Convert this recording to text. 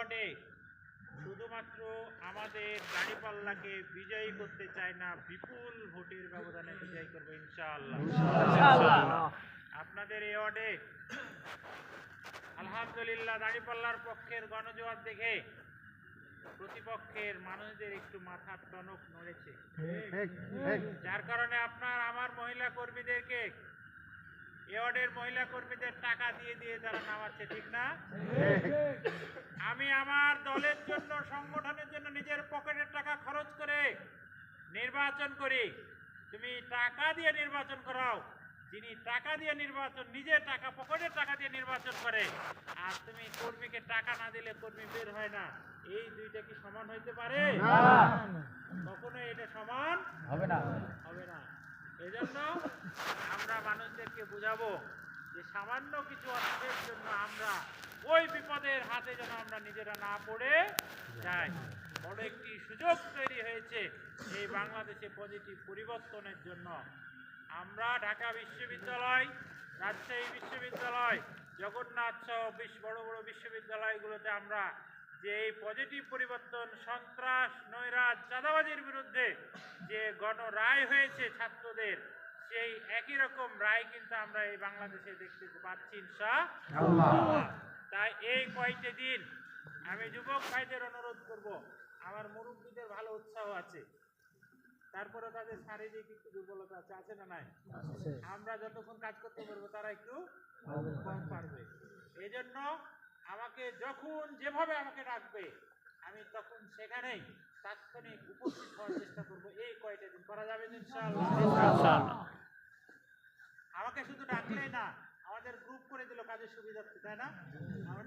ওয়ার্ডে শুধুমাত্র আমাদের দাঁড়িপাল্লাকে বিজয়ী করতে চাই না, বিপুল ভোটের ব্যবধানে বিজয়ী করবো ইনশাআল্লাহ। আপনাদের এই ওয়ার্ডে আলহামদুলিল্লাহ দাঁড়িপাল্লার পক্ষের গণজোয়ার দেখে প্রতিপক্ষের মানুষদের একটু মাথার টনক নড়েছে, যার কারণে আপনার আমার মহিলা কর্মীদেরকে ওয়ার্ডের মহিলা কর্মীদের টাকা দিয়ে দিয়ে তারা নামাচ্ছে, ঠিক না? আমি আমার দলের জন্য, সংগঠনের জন্য নিজের পকেটের টাকা খরচ করে নির্বাচন করি। তুমি টাকা দিয়ে নির্বাচন করাও, যিনি টাকা দিয়ে নির্বাচন, নিজের টাকা পকেটের টাকা দিয়ে নির্বাচন করে, আর তুমি কর্মীকে টাকা না দিলে কর্মী বের হয় না, এই দুইটা কি সমান হইতে পারে? কখনো এটা সমান হবে না, হবে না। এজন্য আমরা মানুষদেরকে বুঝাবো যে সামান্য কিছু অর্থের জন্য আমরা ওই বিপদের হাতে যেন আমরা নিজেরা না পড়ে যাই। বড় একটি সুযোগ তৈরি হয়েছে এই বাংলাদেশে পজিটিভ পরিবর্তনের জন্য। আমরা ঢাকা বিশ্ববিদ্যালয়, রাজশাহী বিশ্ববিদ্যালয়, জগন্নাথ সহ বড় বড় বিশ্ববিদ্যালয়গুলোতে আমরা যে এই পজিটিভ পরিবর্তন, সন্ত্রাস, নৈরাজ্য, চাঁদাবাজির বিরুদ্ধে যে গণরায় হয়েছে ছাত্রদের, সেই একই রকম রায় কিন্তু আমরা এই বাংলাদেশে দেখতে পাচ্ছি ইনশাআল্লাহ। তাই এই কয়েকটি দিন আমি যুবক ভাইদের অনুরোধ করব, আমার মুরব্বীদের ভালো উৎসাহ আছে, তারপরে তাদের শারীরিক একটু দুর্বলতা আছে, আছে না নাই? আমরা যতক্ষণ কাজ করতে পারবো তারা একটু কম পারবে। এই জন্য আমাকে যখন যেভাবে আমাকে ডাকবে আমি তখন সেখানেই তাৎক্ষণিক উপস্থিত হওয়ার চেষ্টা করবো। এই কয়টা দিন করা যাবে ইনশাআল্লাহ। আমাকে শুধু ডাকলেই না, আমাদের গ্রুপ করে দিল কাজের সুবিধা, তাই না? আমরা